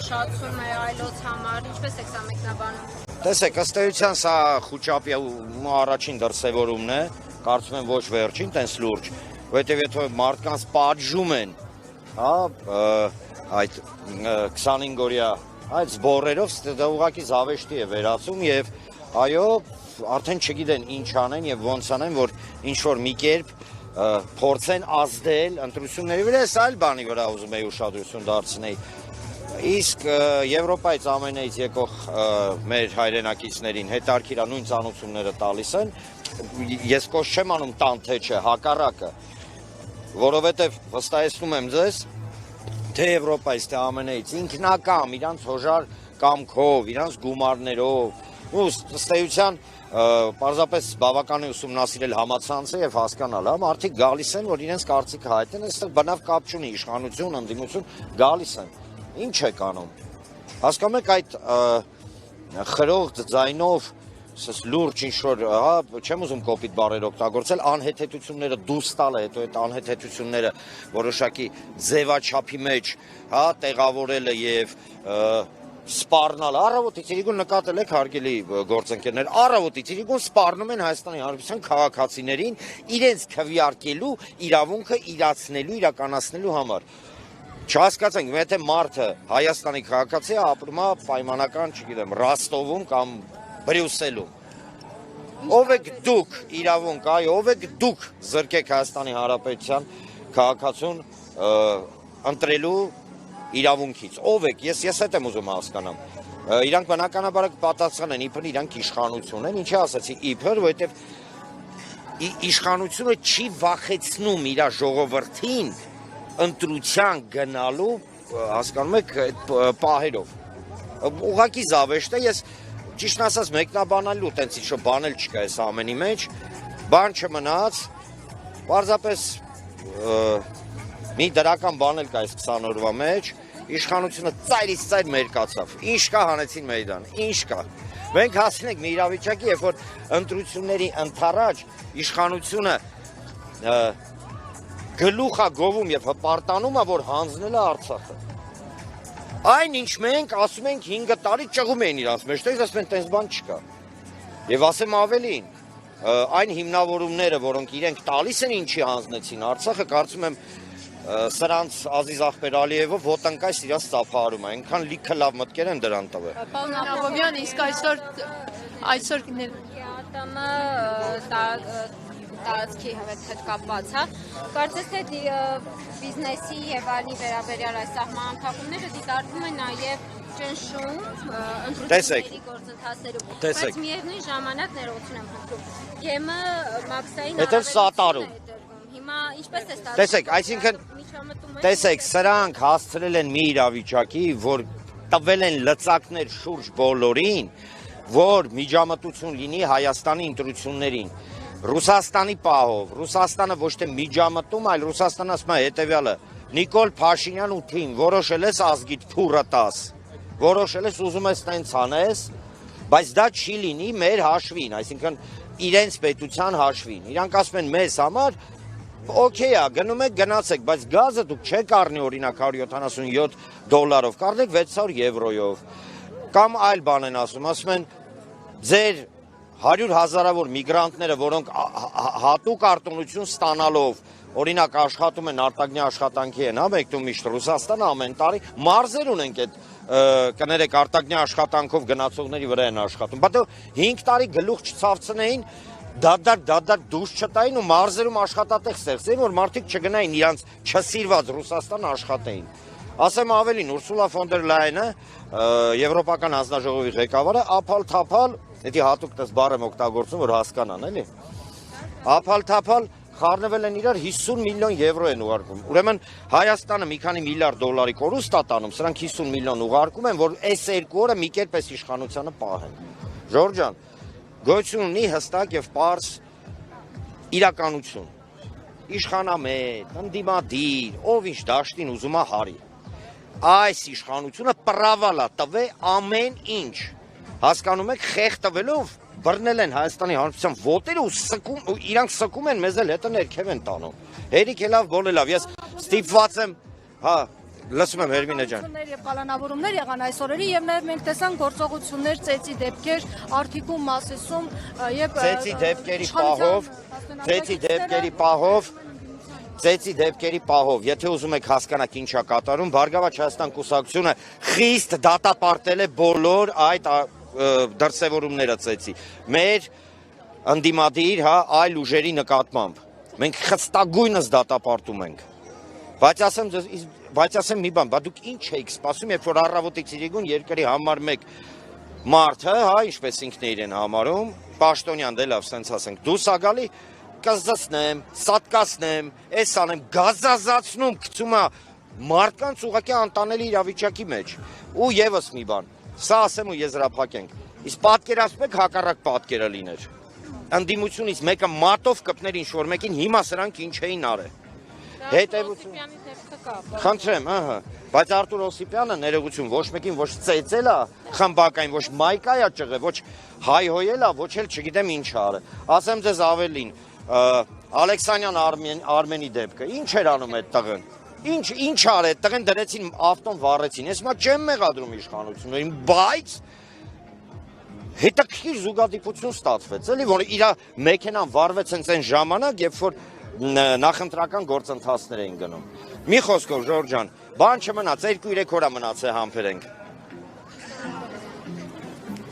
ուշացում է այլոց համար, ինչպես եք սա մեկնաբանում։ Տեսեք, ըստ էության սա Խուճապի առաջին դրսևորումն է, կարծում եմ ոչ վերջին, տենց լուրջ, որովհետև եթե մարդկանց պատժում են, այդ 25-օրյա այդ զբորերով դա ուղղակի զավեշտի է վերածում եւ այո, արդեն չգիտեն ինչ անեն եւ ոնց անեն, որ ինչ որ մի կերպ փորձեն ազդել ընտրությունների վրա, այս այլ բանի վրա ուզում եի ուշադրություն դարձնել։ Իսկ Եվրոպայից ամենից եկող մեր հայրենակիցներին հետարքիրա նույն ծանոթությունները տալիս են, ես կոչ չեմ անում տան թե չէ, հակառակը, որովհետև վստահեցնում եմ ձեզ, թե Եվրոպայից, թե ամենից ինքնակամ, իրանց հոժար կամքով, իրանց գումարներով, ըստ էության պարզապես բավական է ուսումնասիրել համացանցը եւ հասկանալ, մարդիկ գալիս են, որ իրենց կարծիքը հայտնեն, այստեղ բնավ կապ չունի իշխանություն, ընդդիմություն, գալիս են։ Ինչ եք անում։ Հասկանում եք այդ խրող ձայնով լուրջ ինչ-որ, չեմ ուզում կոպիտ բառեր օգտագործել, անհեթեթությունները դուրս տալը, հետո այդ անհեթեթությունները որոշակի ձևաչափի մեջ տեղավորելը եւ սպառնալը, առավոտից իրիկուն նկատել եք հարգելի գործընկերներ, առավոտից իրիկուն սպառնում են Հայաստանի Հանրապետության քաղաքացիներին իրենց քվեարկելու իրավունքը իրացնելու, իրականացնելու համար։ Չհասկացանք, եթե մարդը Հայաստանի քաղաքացի է, ապրում է պայմանական, չգիտեմ, Ռոստովում կամ Բրյուսելում։ Ով եք դուք իրավունք, ով եք դուք զրկեք Հայաստանի Հանրապետության քաղաքացուն ընտրելու իրավունքից։ Ով եք, ես հետ եմ ուզում հասկանամ։ Իրանք բնականաբար պատասխան են, իբր իրանք իշխանություն են, ինչի ասացի, իբր, որովհետև իշխանությունը չի վախեցնում իր ժողովրդին ընտրության գնալու, հասկանում եք, պահերով։ Ուղղակի զավեշտ է, ես ճիշտ ասած մեկնաբանալու տենց ինչ-որ բան էլ չկա այս ամենի մեջ, բան չմնաց, պարզապես մի դրական բան էլ կա այս 20 օրվա մեջ, իշխանությունը ծայրից ծայր մերկացավ, ինչ կա հանեցին Մեյդան, ինչ կա։ Մենք հասնենք մի իրավիճակի, երբ որ ընտրությունների ընդառաջ իշխանությունը գլուխա գովում եւ հպարտանում է, որ հանձնել է Արցախը։ Այն ինչ մենք ասում ենք 5 տարի ճղում էին իրանց մեջ, ասում են տես բան չկա։ Եվ ասեմ ավելին, այն հիմնավորումները, որոնք իրենք տալիս են ինչի հանձնեցին Արցախը, կարծում եմ սրանց Ազիզ Ախպեր Ալիևով ոտնկայս իրաց ծափահարում է, այնքան լիքը լավ մտքեր են դրան տվել։ Պարոն Աբովյան, իսկ այսօր տարածքի հետ կապված, կարծես թե բիզնեսի եւ այլնի վերաբերյալ այս սահմանափակումները դիտարկվում են նաեւ ճնշում ընտրությունների գործընթացերում, բայց միևնույն ժամանակ ներողություն եմ խնդրում, ԳՄ մաքսային սատարում։ Հիմա ինչպես է ստացվում։ Տեսեք, այսինքն տեսեք, սրանք հասցրել են մի իրավիճակի, որ տվել են լծակներ շուրջ բոլորին, որ միջամտություն լինի Հայաստանի ընտրություններին։ Ռուսաստանի պահով, Ռուսաստանը ոչ թե միջամտում, այլ Ռուսաստանը ասում է հետևյալը, Նիկոլ Փաշինյան ու թիմ, որոշել ես ազգիդ փուրը տաս, որոշել ես ուզում ես տենց անես, բայց դա չի լինի մեր հաշվին, այսինքն իրենց պետության հաշվին։ Իրանք ասում են մեզ համար, օքեյ է, գնում եք գնացեք, բայց գազը դուք չեք առնի օրինակ $177, կառնեք 600 եվրոյով, կամ այլ բան են ասում են ձեր 100 հազարավոր միգրանտները, որոնք հատուկ արտոնություն ստանալով, օրինակ աշխատում են արտագնի աշխատանքի են, մեկնում միշտ Ռուսաստանը ամեն տարի, մարզեր ունենք այդ կներեք արտագնի աշխատանքով գնացողների վրա են աշխատում, բայց 5 տարի գլուխ չցավցնեին, դադար դուրս չտային ու մարզերում աշխատատեղ ստեղծեին, որ մարդիկ չգնային իրանց չսիրված Ռուսաստան աշխատեին։ Ասեմ ավելին, Ուրսուլա ֆոն դեր Լայենը, Եվրոպական հանձնաժողովի ղեկավարը, ափալ-թափալ, դա հատուկ տես բառ եմ օգտագործում, որ հասկանան, էլի։ Ափալ-թափալ խառնվել են իրար 50 միլիոն եվրո են ուղարկում։ Ուրեմն Հայաստանը մի քանի միլիարդ դոլարի կորուստ է տանում, սրանք 50 միլիոն ուղարկում են, որ այս 2 օրը մի կերպ էս իշխանությանը պահեն։ Ժորժ ջան, գոյություն ունի հստակ եւ պարզ իրականություն։ Իշխանամետ, ընդդիմադիր, ով ինչ դաշտին ուզում է հարի։ Այս իշխանությունը պրավալ է տվե ամեն ինչ։ Հասկանում եք, խեղ տվելով բռնել են Հայաստանի Հանրապետության ոտերը ու իրանք սկում են, մեզ էլ հետը ներքև են տանում։ Հերիք է լավ, բոլե լավ, ես ստիպված եմ, լսում եմ Հերմինե ջան։ Եւ կալանավորումներ եղան այս օրերի եւ նաեւ մենք տեսանք գործողություններ ծեծի դեպքեր Արթիկում, Մասիսում եւ Ծեծի դեպքերի պահով, եթե ուզում եք հասկանաք ինչա կատարում, Բարգավաճ Հայաստան կուսակցությունը խիստ դատապարտել է բոլոր այդ դրսևորումները ծեծի։ Մեր ընդդիմադիր, այլ ուժերի նկատմամբ։ Մենք խստագույնս դատապարտում ենք։ Բայց ասեմ մի բան, բա դուք ինչ եք սպասում, երբ որ առավոտից իրիկուն երկրի համար մեկ մարդը, ինչպես ինքն է իրեն համարում, պաշտոնյան դե լավ, սենց ասենք, դուս ագալի կզծնեմ, սատկացնեմ, այս անեմ, գազազացնում, գցում է մարդկանց ուղղակի անտանելի իրավիճակի մեջ։ Ու եւս մի բան, սա ասեմ ու եզրափակենք։ Իսկ պատկերացնեք հակառակ պատկերը լիներ։ Ընդդիմությունից մեկը մատով կպներ ինչ-որ մեկին, հիմա սրանք ինչ էին արել։ Հետևություն։ Խնդրեմ, բայց Արտուր Օսիպյանը ներողություն ոչ մեկին ոչ ծեծել է խմբակային, ոչ մայկա է ճղել, ոչ հայհոյել է, ոչ էլ չգիտեմ ինչ արել։ Ասեմ ձեզ ավելին, Ալեքսանյան Արմենի դեպքը, ինչ էր անում այդ տղեն։ Ինչ արել այդ տղեն, դրեցին ավտոն վառեցին։ Ես մա չեմ մեղադրում իշխանություններին, բայց հետաքրքիր զուգադիպություն ստացվեց, էլի, որ իր մեքենան վառվեց հենց այն ժամանակ, երբ որ նախընտրական գործընթացներ էին գնում։ Մի խոսքով, Ժորժ ջան, բան չմնաց, 2-3 օր մնաց է համբերենք։